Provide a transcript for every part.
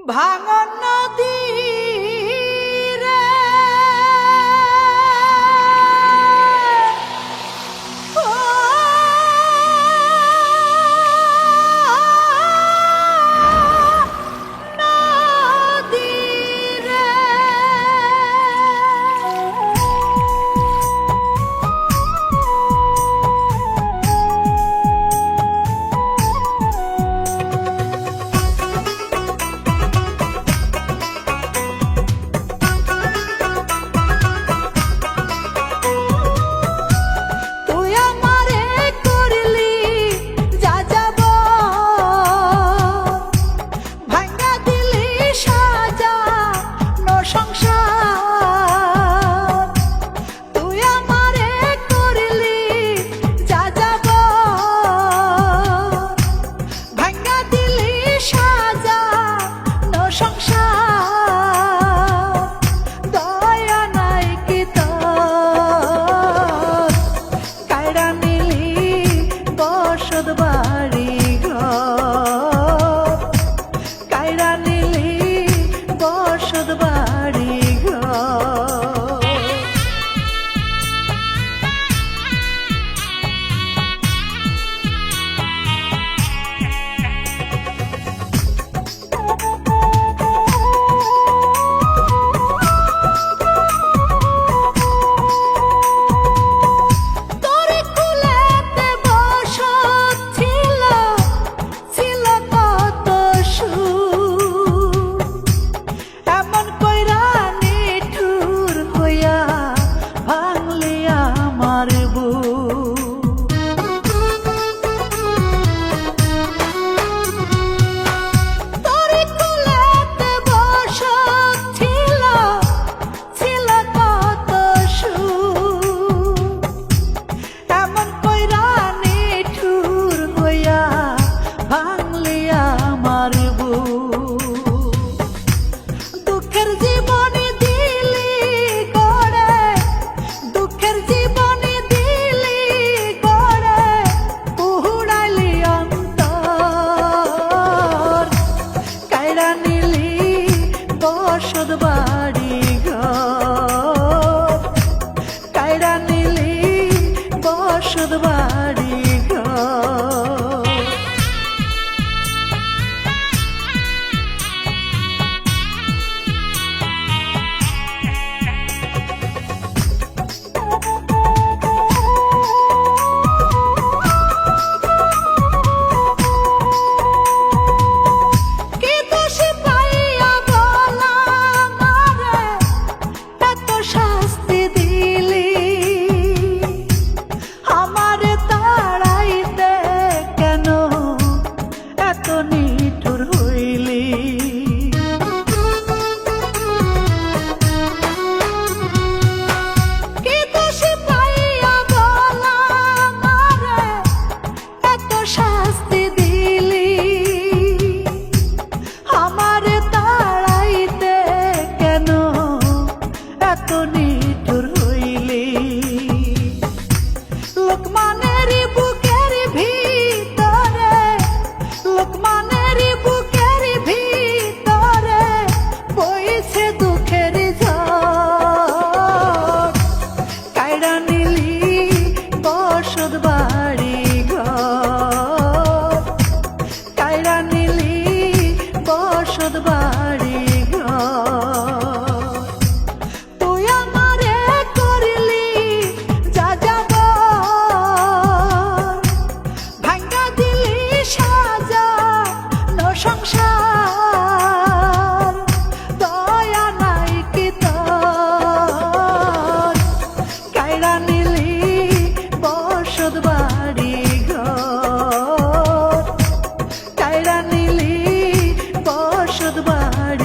ভাঙা নদী রে ও নদী রে বসত বাড়ি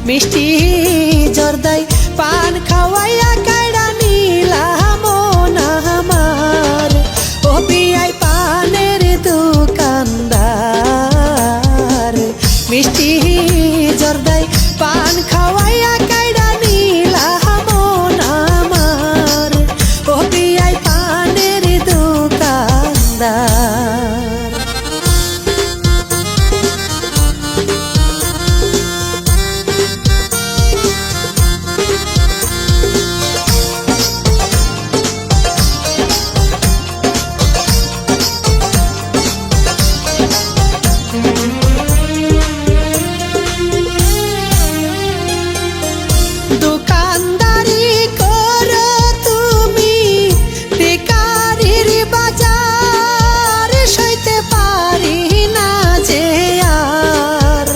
মিষ্টি জর্দাই পান খাওয়াইয়া কাইড়া নিলাম না আমার ও বিয়াই পানের দোকানদার মিষ্টি জর্দাই পান খাওয়াইয়া কাইড়া নিলাম না আমার ও বিয়াই পানের দোকানদার দোকানদারি করো তুমি বেকারির বাজার সইতে পারি না যে আর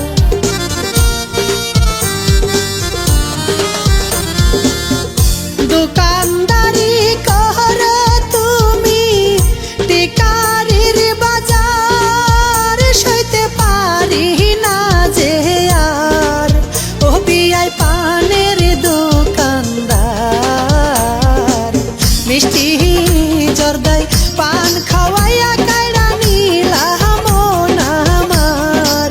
দোকানদারি করো তুমি বেকারির বাজার সইতে পারি না যে আর ও বিয়াই পানের দোকানদার মিষ্টি জর্দাই পান খাওয়াইয়া কাইড়া নিলাম না আমার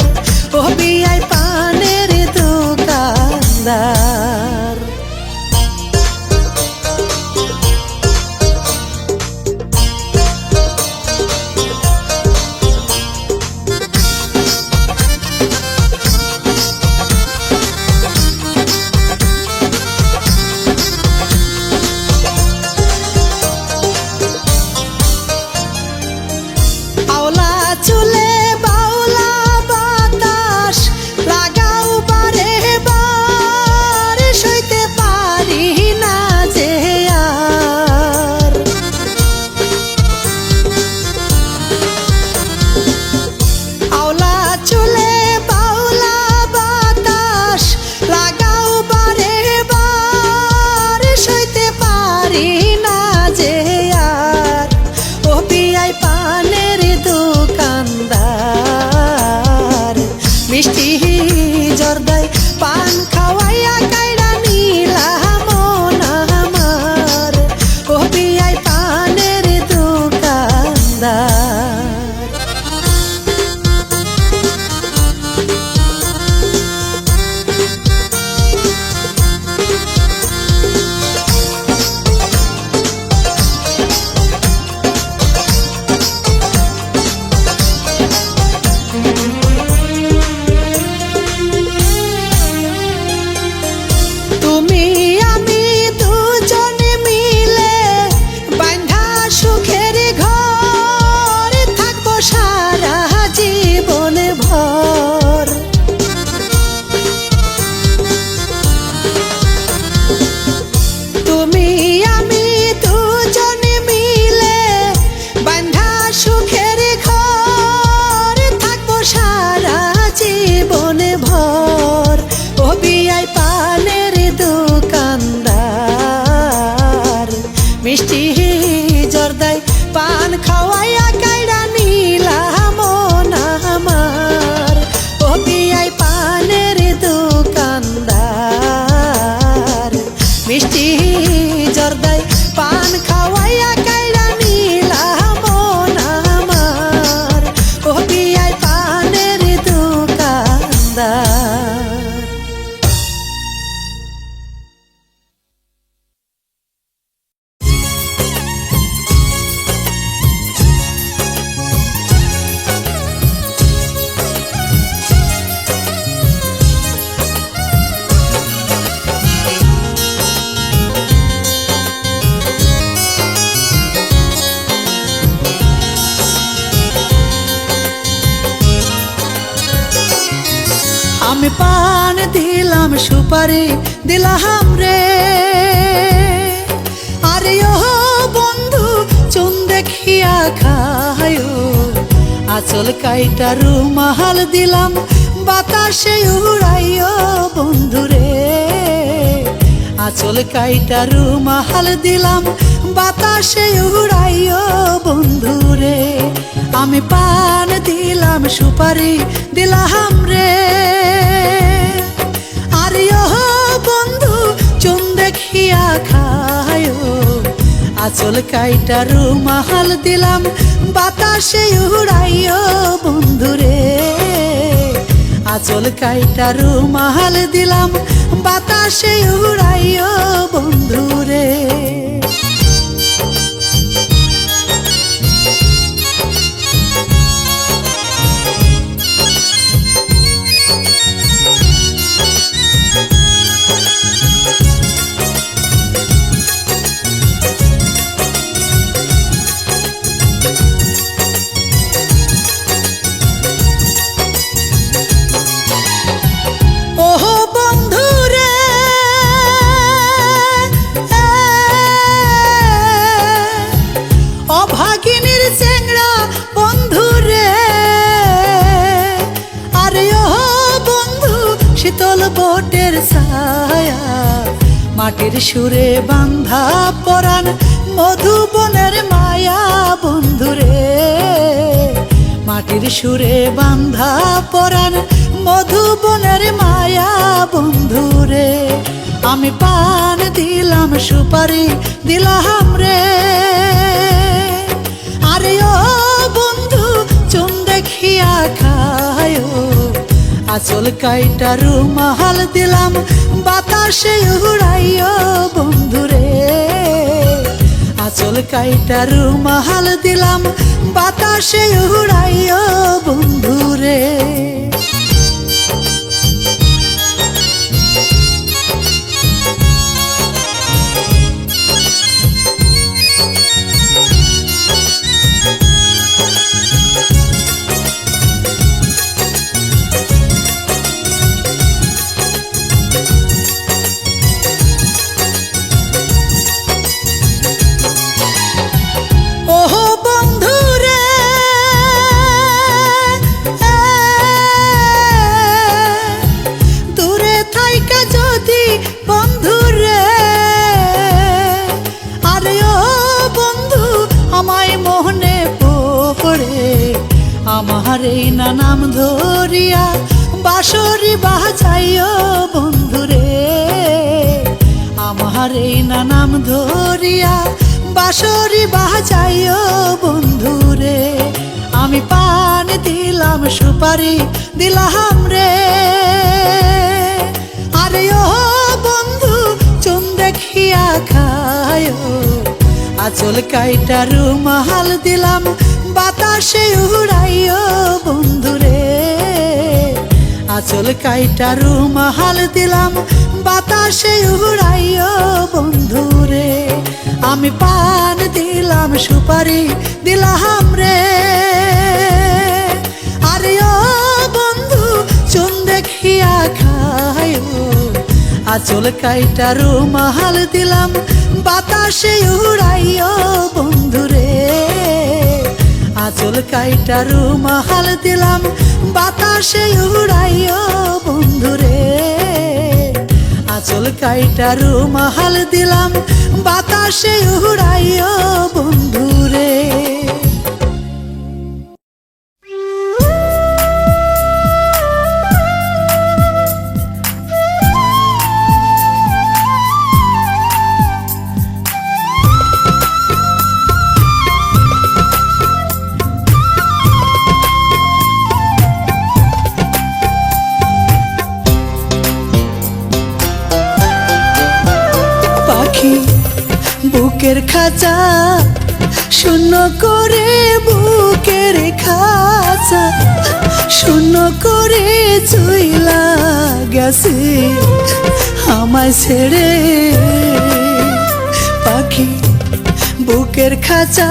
ও বিয়াই পানের দোকানদার আওলা চুলে বাউলা বাতাস লাগাও বারে বার সইতে পারি না যে আর আওলা চুলে বাউলা বাতাস লাগাও বারে বার সইতে পারি না যে আর ও বিয়াই পানের দোকানদার মিষ্টি জর্দাই পান খাওয়াইয়া কাইড়া নিলাম না আমার ও বিয়াই পানের দোকানদার তুমি আমি দুজনে মিলে বাঁধা সুখের ঘর থাকবো সারা জীবন ভর তুমি আমি দুজনে মিলে বাঁধা সুখের ঘর থাকবো সারা জীবন ভর ও বিয়াই পানের দোকানদার মিষ্টি জর্দাই পান খাওয়াইয়া কাইড়া নিলাম না আমার ও বিয়াই পানের দোকানদার মিষ্টি জর্দাই পান খাওয়াইয়া কাইড়া নিলাম না আমার ও বিয়াই পানের দোকানদার আমি পান দিলাম সুপারি দিলাম রে আরে ও বন্ধু চুন দেখিয়া খায়ো আচল কাইটা রুমাল দিলাম বাতাসে উড়াইও বন্ধুরে আচল কাইটা রুমাল দিলাম বাতাসে উড়াইও বন্ধুরে আমি পান দিলাম সুপারি দিলাম রে আরে ও আঁচল কাইটা রুমাল দিলাম বাতাসে উড়াইও বন্ধুরে আঁচল কাইটা রুমাল দিলাম বাতাসে উড়াইও বন্ধুরে শীতল বটের ছায়া মাটির সুরে বান্ধা পরাণ মধুবনের মায়া বন্ধুরে মাটির সুরে বান্ধা পরাণ মধুবনের মায়া বন্ধুরে আমি পান দিলাম সুপারি দিলাম রে আরে ও বন্ধু চুন দেখিয়া খায়ো আঁচল কাইটা রুমাল দিলাম বাতাসে উড়াইও বন্ধুরে আঁচল কাইটা রুমাল দিলাম বাতাসে উড়াইও বন্ধুরে আমার এই নাম ধরিয়া বাঁশরি বাজাইও বন্ধুরে আমার এই নাম ধরিয়া বাঁশরি বাজাইও বন্ধুরে আমি পান দিলাম সুপারি দিলাম রে আরে ও বন্ধু চুন দেখিয়া খায়ো আঁচল কাইটা রুমাল দিলাম বাতাসে উড়াইও বন্ধুরে আঁচল কাইটা রুমাল দিলাম বাতাসে উড়াইও বন্ধুরে আমি পান দিলাম সুপারি দিলাম রে আরে ও বন্ধু চুন দেখিয়া খায়ো আঁচল কাইটা রুমাল দিলাম বাতাসে উড়াইও বন্ধুরে আঁচল কাইটা রুমাল দিলাম বাতাসে উড়াইও বন্ধুরে আঁচল কাইটা রুমাল দিলাম বাতাসে উড়াইও বন্ধুরে বুকের খাঁচা শূন্য করে বুকের খাঁচা শূন্য করে চইলা গেছে আমায় ছেড়ে পাখি বুকের খাঁচা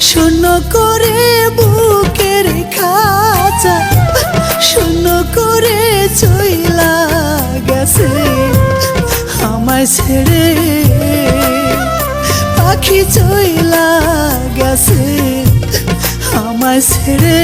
শূন্য করে বুকের খাঁচা শূন্য করে চইলা গেছে আমায় ছেড়ে পাখি চইলা গেছে আমায় ছেড়ে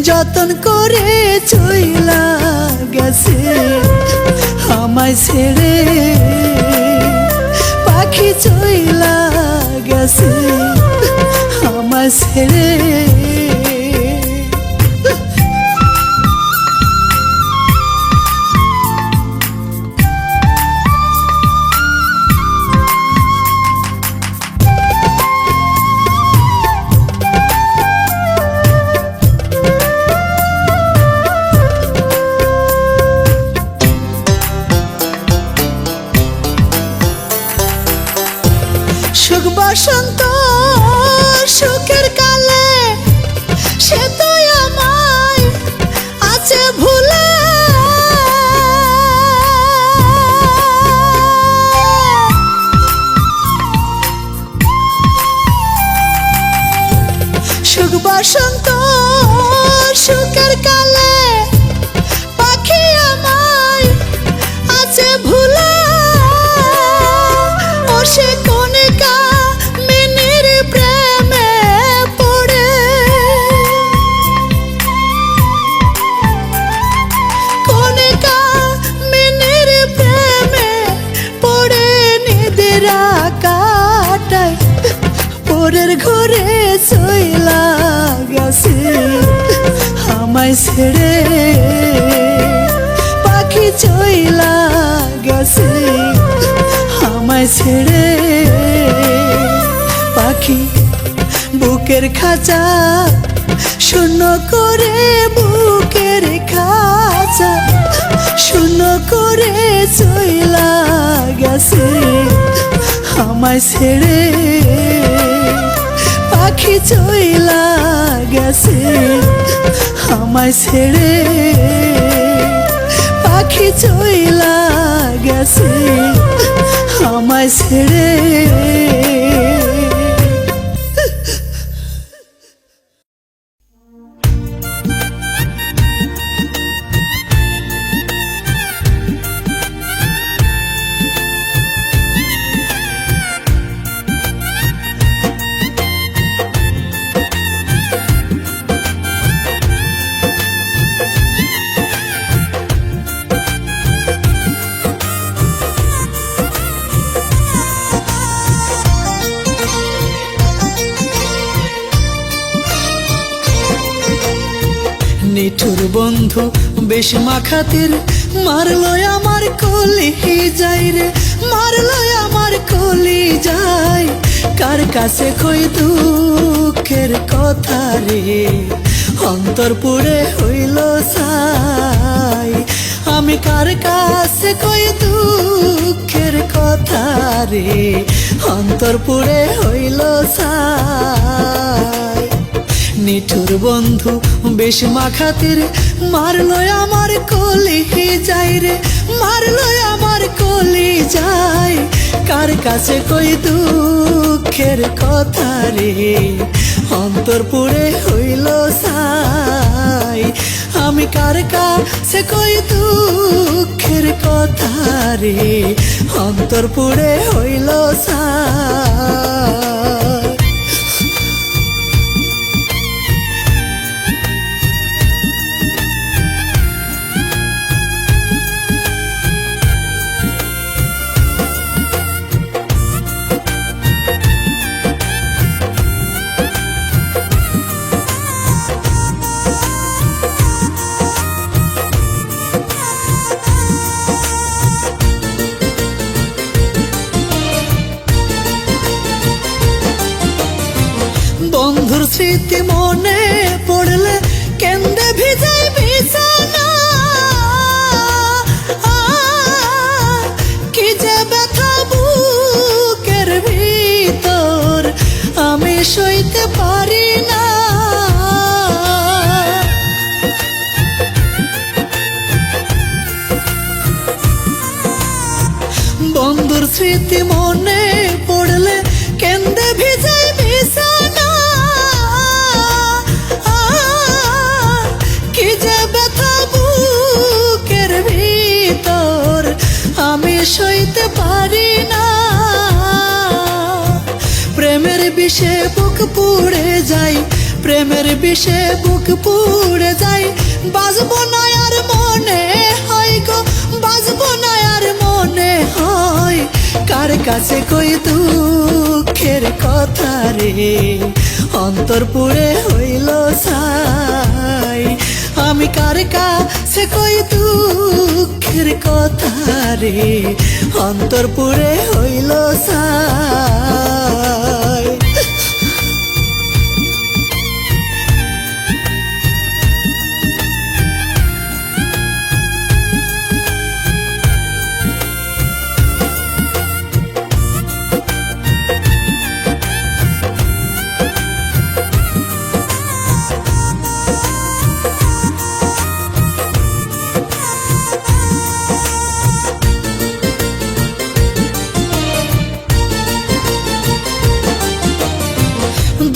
যতন করে চইলা গেছে আমায় ছেড়ে, পাখি চইলা গেছে আমায় ছেড়ে। সুখ বসন্ত সুখের কালে সে তো আমায় আছে ভুলে, সুখ বসন্ত সুখের কালে পাখি আমায় আছে ভুলে। ও সে কণিকা মিনির প্রেমে পড়ে, কণিকা মিনির প্রেমে পড়ে নিদেরা কাটায়, পরের ঘরে চইলা গেছে আমায় ছেড়ে, পাখি চইলা গেছে আমায় ছেড়ে। পাখি বুকের খাঁচা শূন্য করে, বুকের খাঁচা শূন্য করে চইলা গেছে আমায় ছেড়ে, পাখি চইলা গেছে আমায় ছেড়ে, পাখি চইলা গেছে আমায় ছেড়ে। নিঠুর বন্ধু বেশ মাখাতির মারলো আমার কলি যাই রে, মারলো আমার কলি যাই। কার কাছে কই দুঃখের কথা রে, অন্তর পুড়ে হইল ছাই। আমি কার কাছে কই দুঃখের কথা রে, অন্তর পুড়ে হইল ছাই। নিঠুর বন্ধু বেশ মাখাতির মারলো আমার কলি যাই রে, মারলো আমার কলি যাই। কার কাছে কই দুঃখের কথা রে, অন্তর পুড়ে হইল ছাই। আমি কার কাছে কই দুঃখের কথা রে, অন্তর পুড়ে হইল ছাই। বন্ধুর স্মৃতি মনে পড়লে কেন্দে ভিজাই বিছানা, কি যে ব্যথা বুকের ভিতর আমি সইতে পারি না। বন্ধুর স্মৃতি মনে পড়লে কেন্দে ভিজাই বিছানা, কি যে ব্যথা বুকের ভিতর আমি সইতে পারি না। প্রেমের বিষে বুক পুড়ে যায়, প্রেমের বিষে বুক পুড়ে যায়, বাজবো না আর মনে হয় গো, বাজবো না আর মনে হয়। কার কাছে কই দুঃখের কথা রে, অন্তর পুড়ে হইল ছাই। আমি কার কাছে কই দুঃখের কথা রে, অন্তর পুড়ে হইল ছাই।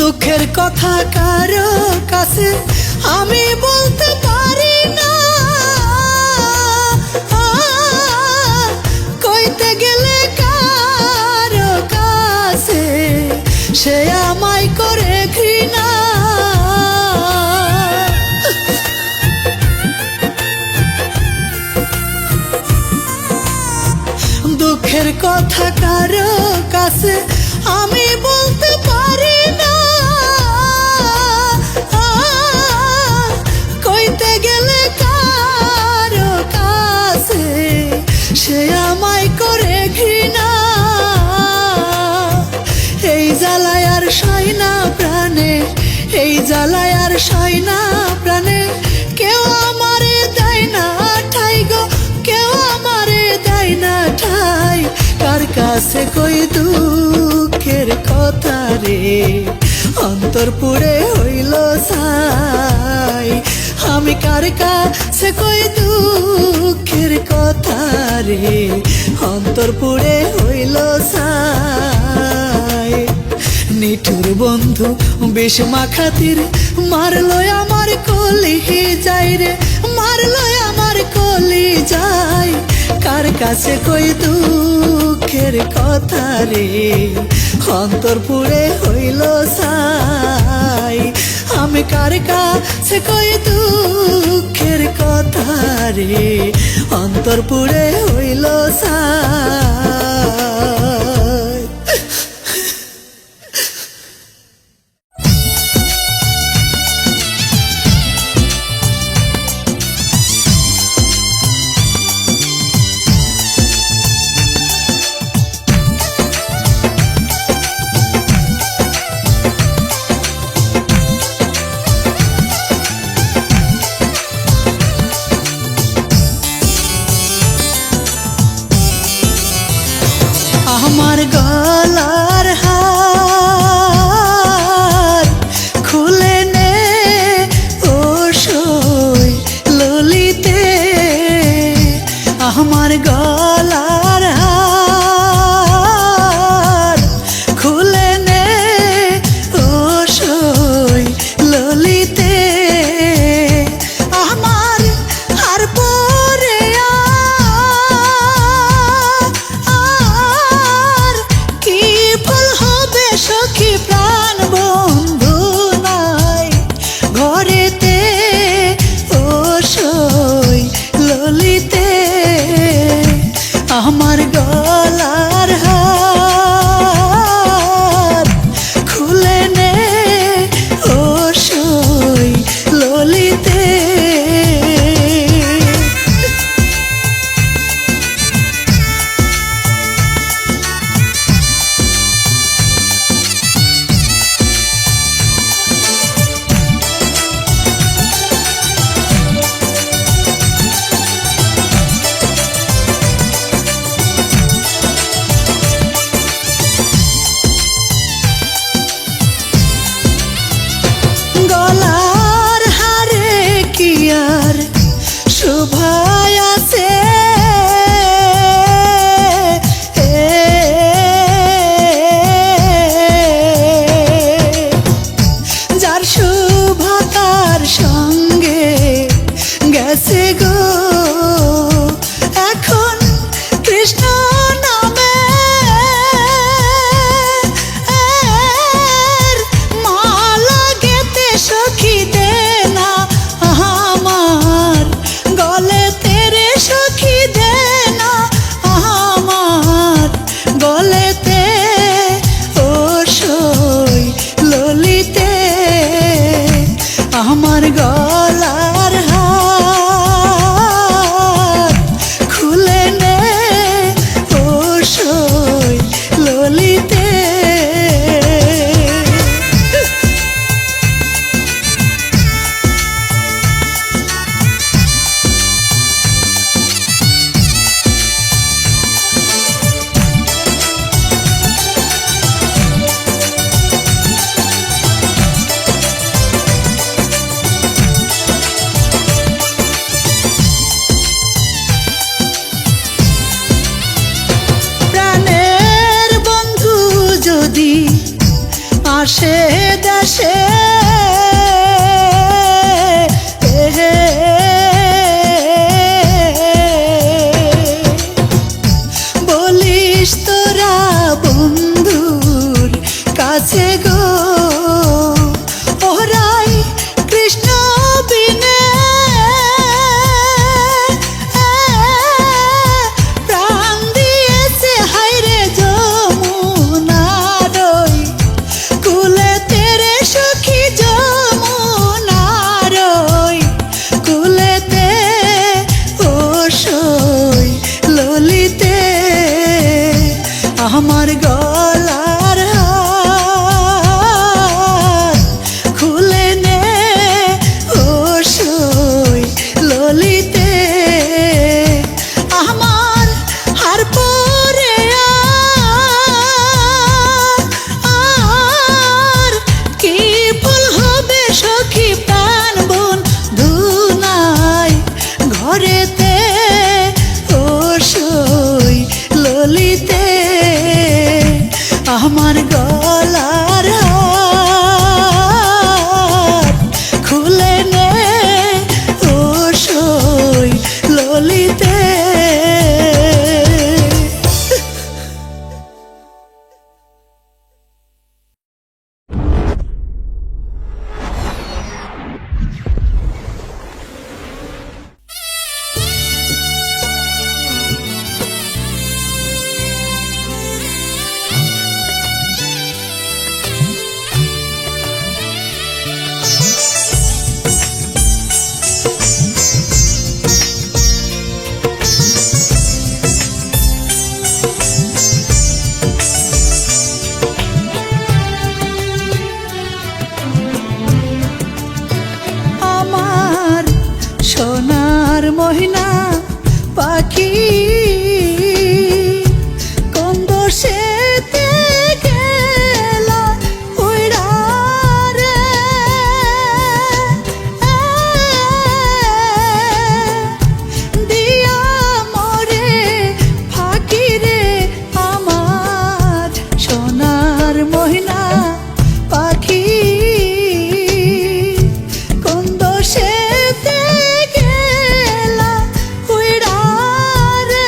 দুঃখের কথা কারো কাছে আমি বলতে পারি না, কইতে গেলে কারো কাছে সে আমায় করে ঘৃণা। দুঃখের কথা কারো কাছে আমি বলতে পারি না, কইতে গেলে কারো কাছে সে আমায় করে ঘৃণা। এই জ্বালায় আর সয় না প্রাণে, এই জ্বালায় আর সয় না প্রাণে, কেউ আমারে দেয় না ঠাই গো, কেউ আমারে দেয় না ঠাই। কার কাছে কই দুঃখের কথা রে, অন্তর পুড়ে হইল ছাই। আমি কার কাছে কই দুঃখের কথা রে, অন্তর পুড়ে হইল ছাই। নিঠুর বন্ধু বেশ মাখাতির মারলো আমার কলি যাই রে, মারলো আমার কলি যাই। কার কাছে কই দুঃখের কথা রে, অন্তর পুড়ে হইল ছাই। আমি কার কাছে কই দুঃখের কথা রে, অন্তর পুড়ে হইল ছাই। আমার গলার হার খুলে নে ও সই ললিতে, আমার গলার হার খুলে নে ও সই ললিতে। আমার হার পরে আর কি আসে দেশে বলিস তোরা বন্ধুর কাছে গো ওরাই কৃষ্ণ বিনে প্রাণ দিয়েছে হায়রে যমুনার ওই কুলে তেরে সখী যমুনার ওই কুলেতে ও সই ললিতে আমার গলার হার খুলে নে ও সই ললিতে আমার হার পরে আর কি ফুল হবে সখী প্রাণ বোন ধুনাই ঘরেতে ও সই ললিতে আমার গলার হার খুলে নে ও সই ললিতে আমার সোনার মহিনা পাখি কোন দোষেতে গেলা উইড়া রে দিয়া মরে ফাঁকি রে আমার সোনার মহিনা পাখি কোন দোষেতে গেলা উইড়া রে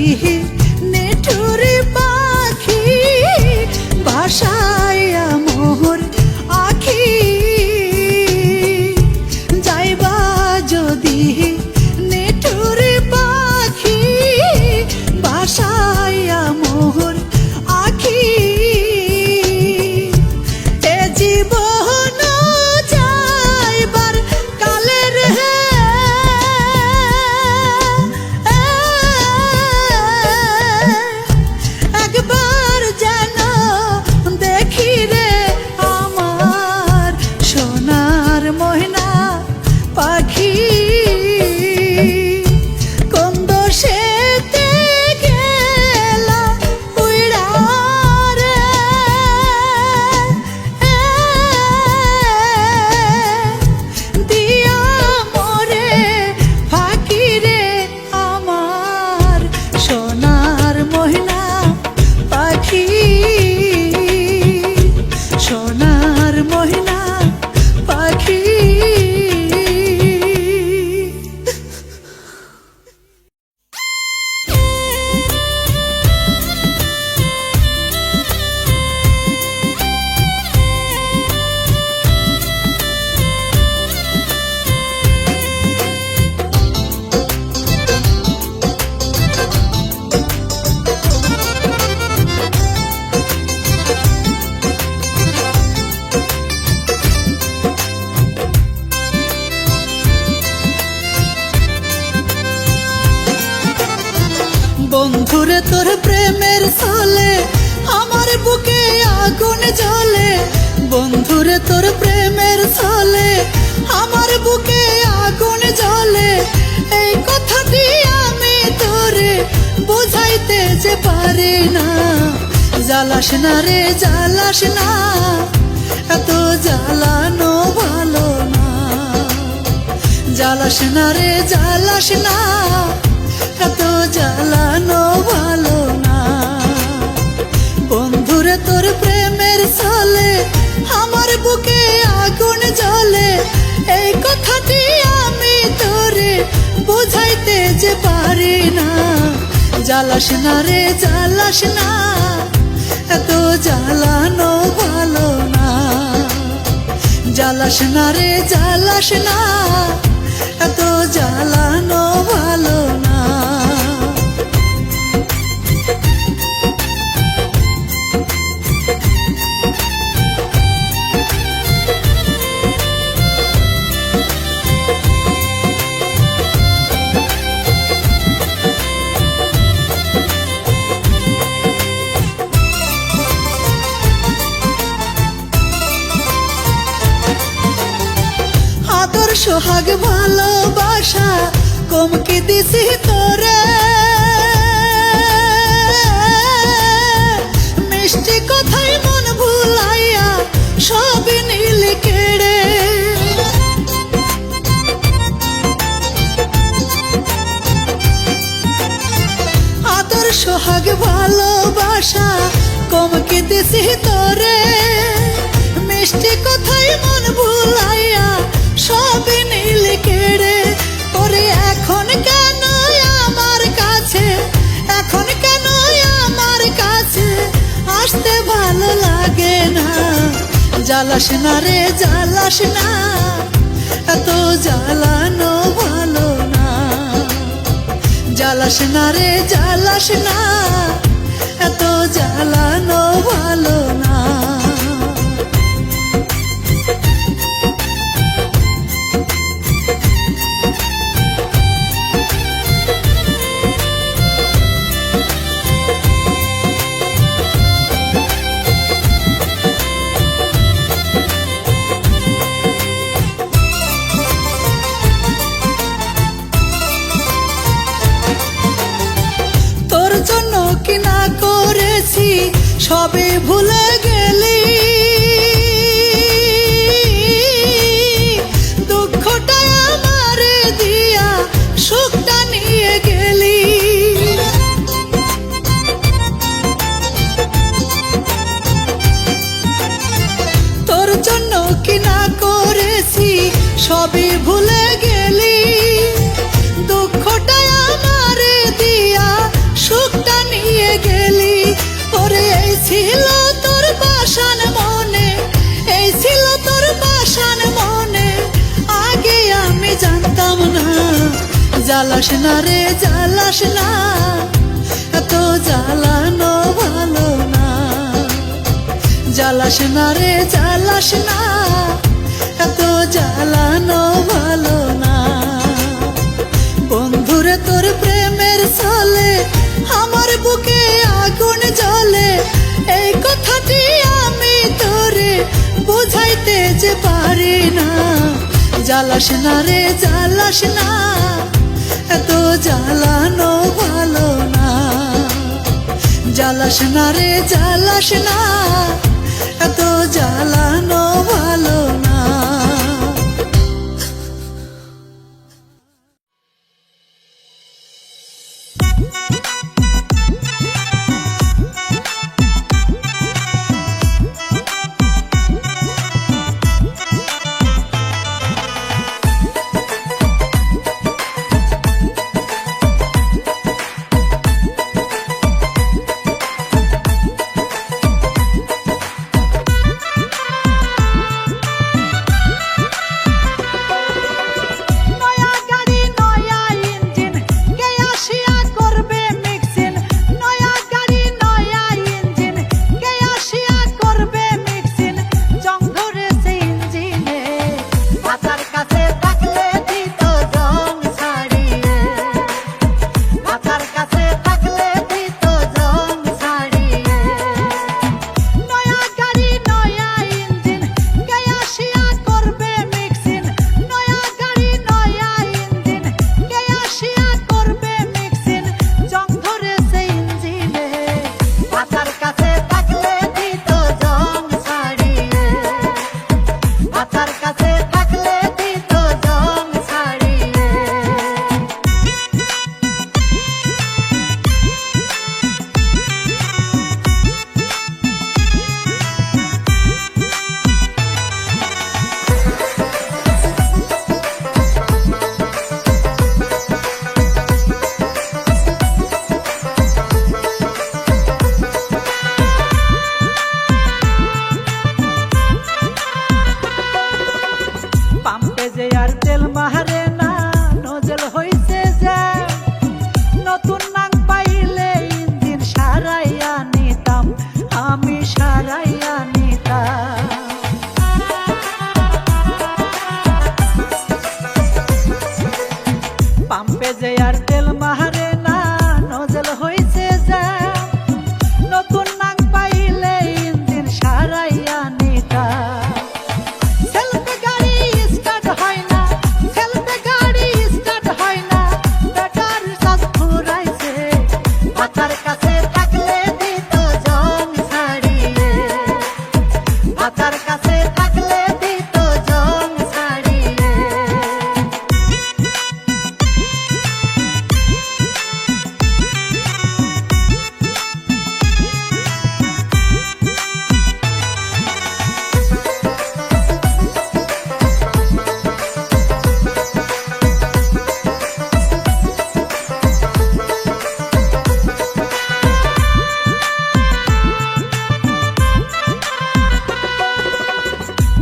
যদি নেঠুরে পাখি ভাষায়া মোর আখি যাইবা যদি নেঠুরে পাখি ভাষায়া মোর আখি এ জীবন যাইবার কালের একবার যেন দেখি রে আমার সোনার ময়না পাখি কোন দোষেতে গেলা উইড়া রে দিয়া মোরে ফাঁকি রে আমার সোনার ময়না পাখি সোনার ময়না পাখি বন্ধুরে তোর প্রেমের ছলে আমার বুকে আগুন জ্বলে বন্ধুরে তোর প্রেমের ছলে আমার বুকে আগুন জ্বলে এই কথাটি আমি তোরে বুঝাইতে যে পারি না জ্বালাস না রে জ্বালাস না এত জ্বালানো ভালো না জ্বালাস না রে জ্বালাস না এত জ্বালানো ভালো না বন্ধুরে তোর প্রেমের ছলে আমার বুকে আগুন জ্বলে এই কথাটি আমি তোরে বুঝাইতে যে পারি না জ্বালাস না রে জ্বালাস না এত জ্বালানো ভালো না জ্বালাস না রে জ্বালাস না এত জ্বালানো ভালো না আদর সোহাগ ভালোবাসা কমকে দিছি তোরে মিষ্টি কথাই মন ভুলাইয়া সব নীল কেড়ে আদর সোহাগ ভালোবাসা কমকে দিছি তোরে মিষ্টি কথাই মন ভুলাইয়া সব নীল কেড়ে ওরে এখন কেন আমার কাছে এখন কেন আমার কাছে আসতে ভালো লাগে না জ্বালাস না রে জ্বালাস না এত জ্বালানো ভালো না জ্বালাস না রে জ্বালাস না এত জ্বালানো ভালো না তোর জন্য কি না করেছি সবে ভুলে গেলি দুঃখটা আমারে দিয়া সুখটা নিয়ে গেলি তোর জন্য কি না করেছি সবে ভুলে গেলি দুঃখটা আমারে দিয়া ছিল তোর বাসান মনে, এই ছিল তোর বাসান মনে, আগে আমি জানতাম না। জ্বালাস না রে জ্বালাস না, এত জ্বালানো ভালো না। জ্বালাস না রে জ্বালাস না, এত জ্বালানো ভালো না। বন্ধুরে তোর প্রেমের চলে আমার বুকে আগুন জ্বলে, এই কথাটি আমি তোরে বুঝাইতে যে পারি না। জ্বালাস না রে জ্বালাস না, এত জ্বালানো ভালো না। জ্বালাস না রে জ্বালাস না, এত জ্বালানো ভালো না।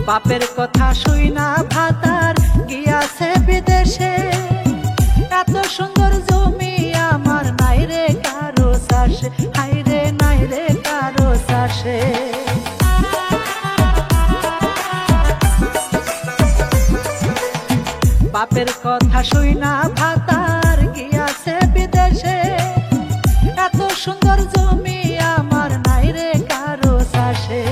বাপের কথা শুই না ভাতার গিয়াছে বিদেশে, এত সুন্দর জমি আমার নাই রে কারো চাষে, হাই রে নাই রে কারো চাষে। বাপের কথা শুই না ভাতার গিয়াছে বিদেশে, এত সুন্দর জমি আমার নাই রে কারো চাষে।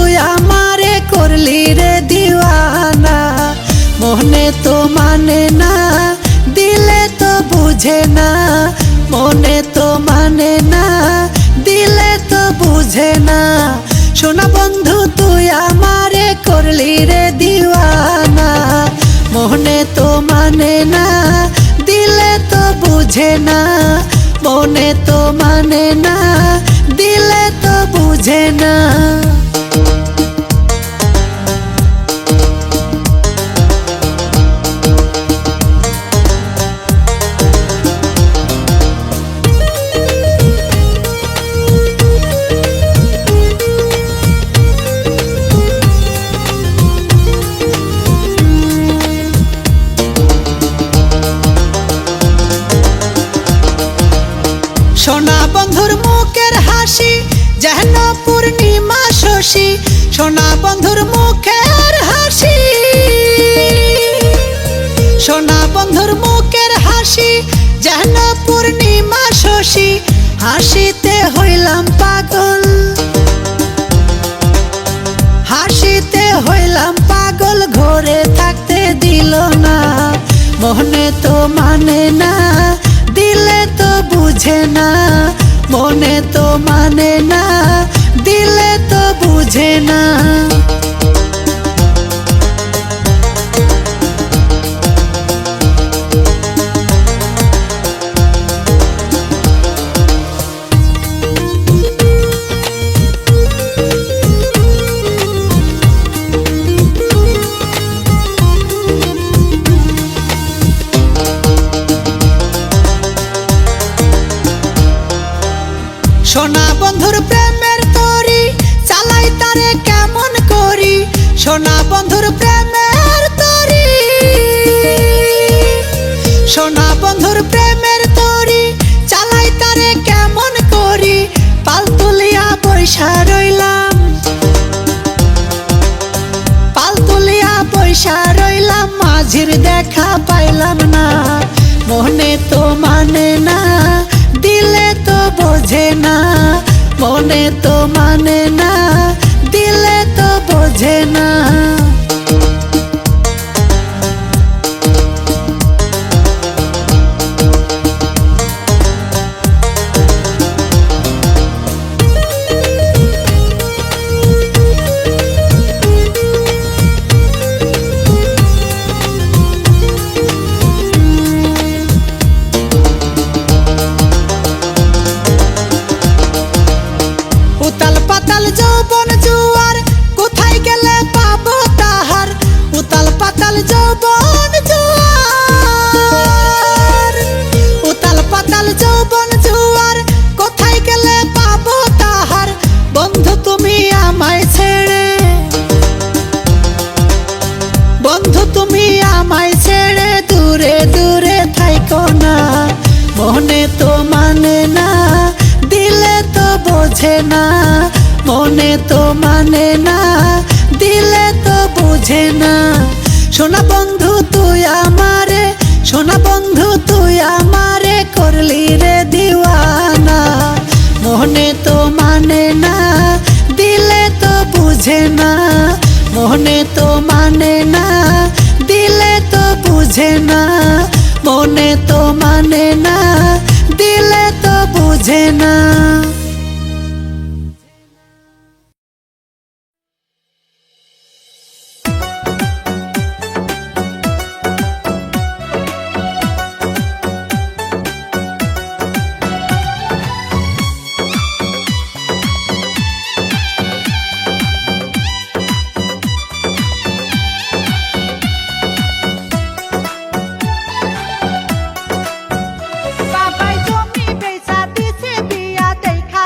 তুই আমারে করলি রে দিওয়ানা, মনে তো মানে না দিলে তো বুঝে না, মনে তো মানে না দিলে তো বুঝে না। শোনা বন্ধু তুই আমারে করলি রে দিওয়ানা, মনে তো মানে না দিলে তো বুঝে না, মনে তো মানে না দিলে তো বুঝে না। সোনা বন্ধুর মুখের হাসি যেন পূর্ণিমা শশী, সোনা বন্ধুর মুখের হাসি, সোনা বন্ধুর মুখের হাসি যেন পূর্ণিমা শশী, হাসিতে হইলাম পাগল, হাসিতে হইলাম পাগল, ঘরে থাকতে দিল না, মনে তো মানে না দিলে তো বুঝে না, মনে তো মানে না দিলে তো বুঝে না। সোনা বন্ধুর প্রেমের তরি চালাই তারে কেমন করি, সোনা বন্ধুর প্রেমের তরি, সোনা বন্ধুর প্রেমের তরি চালাই তারে কেমন করি, পাল তুলিয়া পয়সা রইলাম, পাল তুলিয়া পয়সা রইলাম, মাঝির দেখা পাইলাম না, মনে তো মানে না দিলে তো বোঝে না, মনে তো মানে না দিলে তো বোঝে না। উতাল পাতাল যৌবন জুয়ার কোথায় গেলে পাবো তাহার, উতাল পাতাল যৌবন জুয়ার, উতাল পাতাল যৌবন জুয়ার কোথায় গেলে পাবো তাহার, বন্ধু তুমি আমায় ছেড়ে, বন্ধু তুমি আমায় ছেড়ে দূরে দূরে থাইকো না, মনে তো মানে না দিলে তো বোঝে না, মনে তো মানে না দিলে তো বুঝে না। সোনা বন্ধু তুই আমারে, সোনা বন্ধু তুই আমারে করলি রে দিওয়ানা, মনে তো মানে না দিলে তো বুঝে না, মনে তো মানে না দিলে তো বুঝে না, মনে তো মানে না দিলে তো বুঝে না। বাবাই জমি বেচা দিছে বিয়া দেখা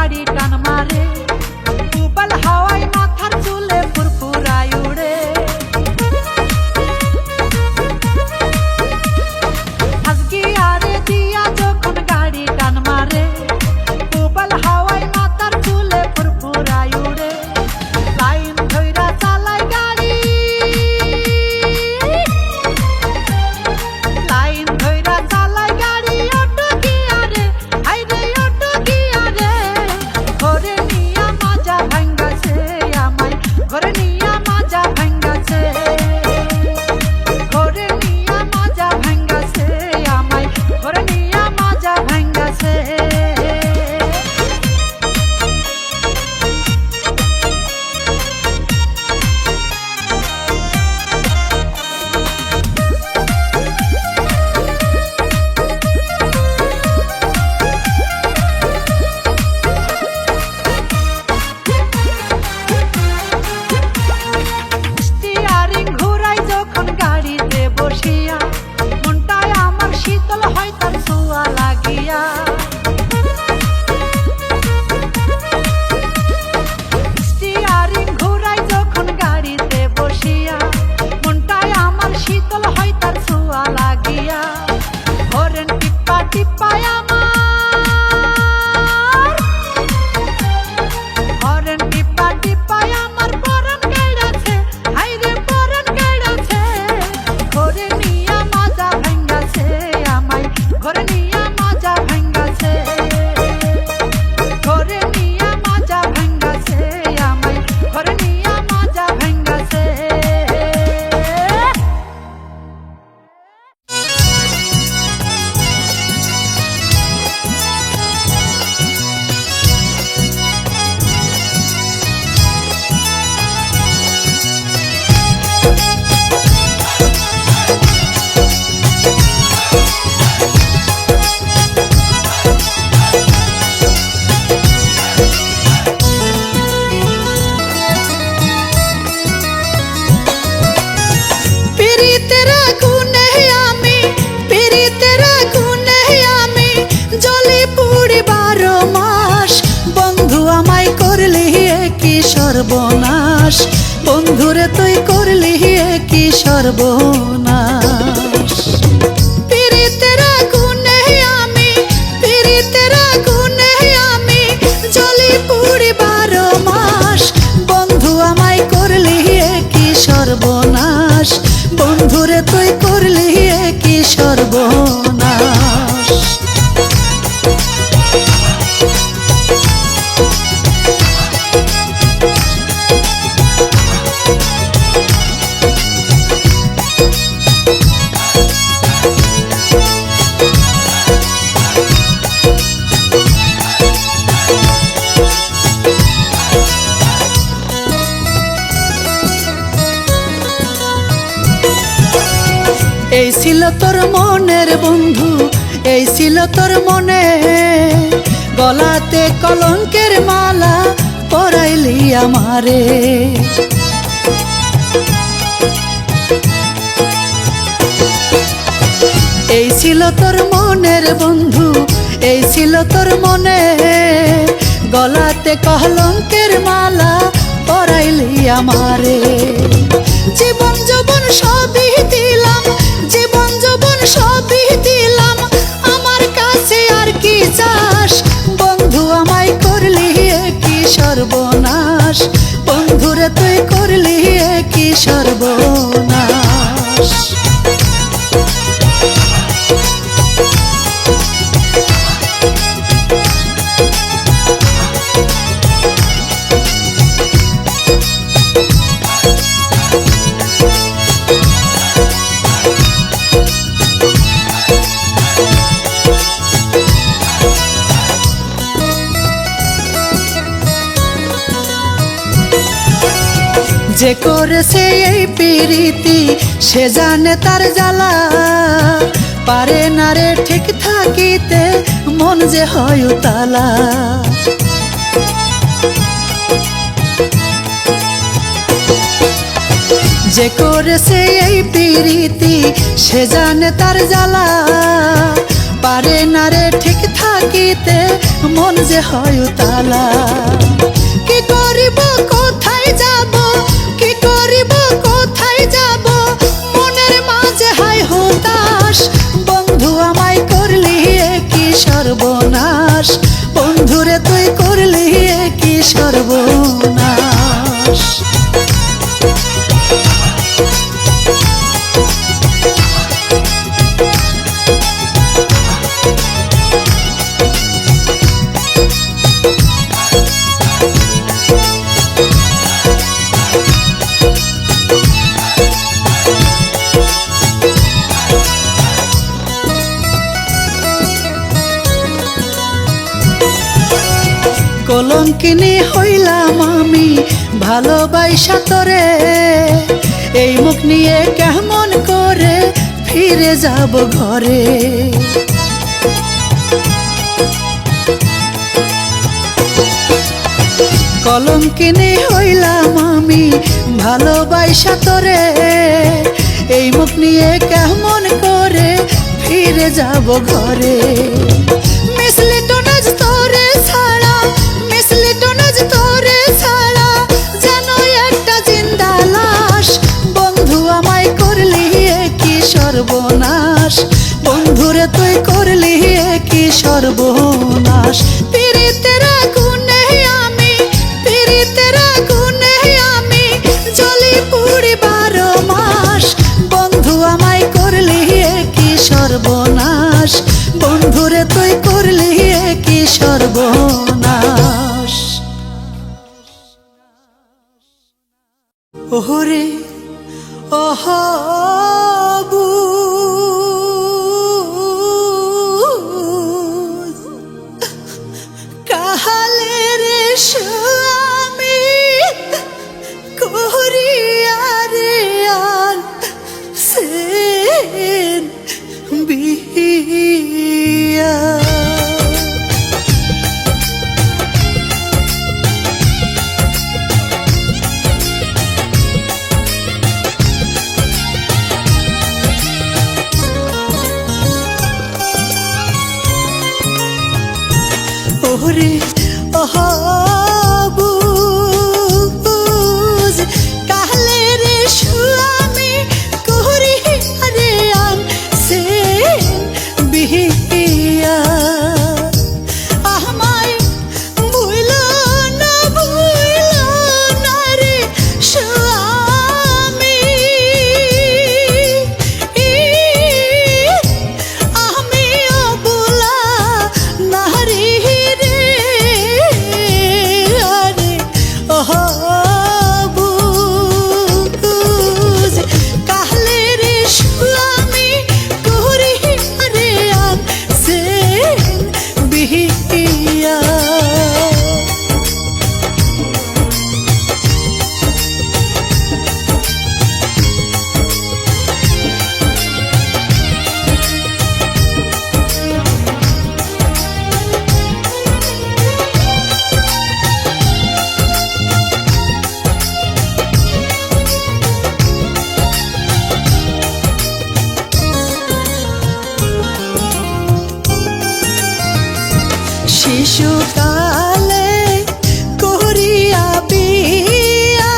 গাড়ি টান মারে, উবাল হাওয়ায় মাথার চুলে ফুরফুরায় উড়ে। আজকে আরে দিয়া যখন গাড়ি টান মারে, উবাল হাওয়ায় মাথার চুলে ফুরফুরায় উড়ে। লাইন ধইরা চালায় গাড়ি, লাইন ধইরা চালায় গাড়ি, অটো গিয়ারে হাইরে অটো গিয়ারে। ঘরে নিয়া মাজা ভাঙ্গাছে আমায়, ঘরে নিয়া মাজা ভাঙ্গাছে, ঘরে নিয়া মাজা ভাঙ্গাছে আমায়, ঘরে নিয়া মাজা ভাঙ্গাছে। স্টিয়ারিং ঘুরাই যখন গাড়িতে বসিয়া, মনটায় আমার শীতল হয় তার ছোঁয়া লাগিয়া। স্টিয়ারিং ঘুরাই যখন গাড়িতে বসিয়া, মনটায় আমার শীতল হয় তার ছোঁয়া লাগিয়া। হরেন টিপ্পা টিপ্পায় আমার, হরেন টিপ্পা টিপ্পায় আমার পরাণ গাইড়াছে, হাইরে পরাণ গাইড়াছে। ঘরে নিয়া মাজা ভাঙ্গাছে আমায়, ঘরে নিয়া মাজা ভাঙ্গাছে, ঘরে নিয়া মাজা ভাঙ্গাছে আমায়, ঘরে নিয়া মাজা ভাঙ্গাছে। পীড়িতের আগুনে আমি, পীড়িতের আগুনে আমি জ্বলি পুড়ি 12 মাস। বন্ধু আমায় করলি কি সর্বনাশ, বন্ধুরে তুই করলি কি সর্বনাশ। পীড়িতের আগুনে আমি, পীড়িতের আগুনে আমি জ্বলি পুড়ি 12 মাস। বন্ধু আমায় করলি কি সর্বনাশ, বন্ধুরে তুই করলি কি সর্বনাশ। এই ছিল তোর মনের বন্ধু, এই ছিল তোর মনে, গলাতে কলঙ্কের মালা পরাইলি আমারে। এই ছিল তোর মনের বন্ধু, এই ছিল তোর মনে, গলাতে কলঙ্কের মালা পরাইলি আমারে। জীবন যৌবন সবই দিলাম, জীবন যৌবন সবই দিলাম, আমার কাছে আর কি চাস। বন্ধু আমায় করলি কি সর্বনাশ, বন্ধুরে তুই করলি কি সর্বনাশ। যে করেছে এই প্রীতি সে জানে তার জ্বালা, পারে না রে ঠিক থাকিতে মন যে হয় উতালা। যে করেছে এই প্রীতি সে জানে তার জ্বালা, পারে না রে ঠিক থাকিতে মন যে হয় উতালা। কি করিব কোথায় যাব, কি করিব কোথায় যাব, মনের মাঝে হায় হতাশ। বন্ধু আমায় করলি কি সর্বনাশ, বন্ধুরে তুই করলি কি সর্বনাশ। কলঙ্কিনী হইলাম আমি ভালোবাসা তোরে, এই মুখ নিয়ে কেমন করে ফিরে যাব ঘরে। কলঙ্কিনী হইলাম আমি ভালোবাসা তোরে, এই মুখ নিয়ে কেমন করে ফিরে যাব ঘরে। মিসলি টোনাজ তোরে ছাড়া, মিসলি টোনাজ তোরে ছাড়া যেন একটা জিন্দা লাশ। বন্ধু আমায় করলি কি সর্বনাশ, বন্ধুরে তুই করলি কি সর্বনাশ। পীড়িতের আগুনে আমি, পীড়িতের আগুনে আমি জ্বলি পুড়ি 12 মাস। বন্ধু আমায় করলি কি সর্বনাশ, বন্ধুরে তুই করলি কি সর্বনাশ। ওরে ওহ কাহালে রে স্বামী করিয়া রে আর সেন বিয়া। ওরে অহবুজ কাহলে রে স্বামী করিয়া রে আন সেন বিয়া। আমায় ভুইলো না, ভুইলো না রে স্বামী, আমি অবলা নারী রে। আরে অহবুজ কাহলে রে স্বামী করিয়া রে আন সেন বিয়া। শিশুকালে করিয়া বিয়া,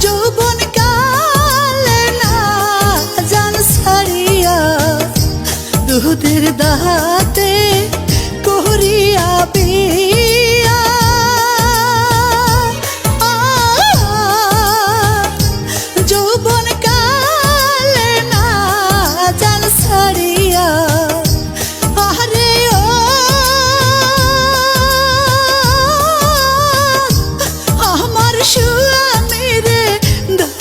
যৌবন কালে না জান ছাড়িয়া, দুধের দাহাতে করিয়া বিয়া। যৌবন কালে না জান ছাড়িয়া, আরে ও আমার স্বামী রে ধন,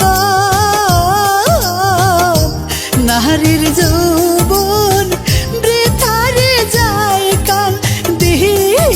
নারীর যৌবন বৃথারে যায় কান দিয়া।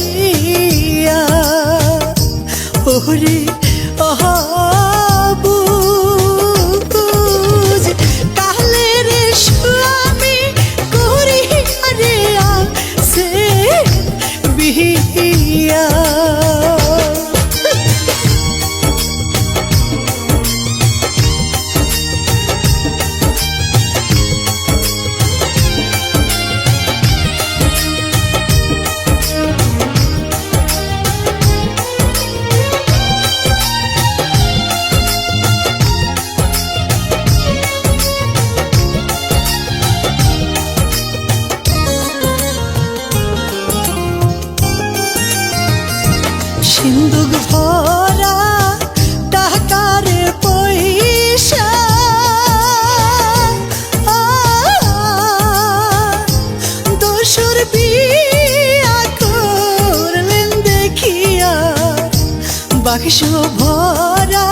বাক্স ভরা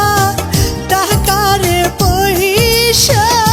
টাকার পয়সা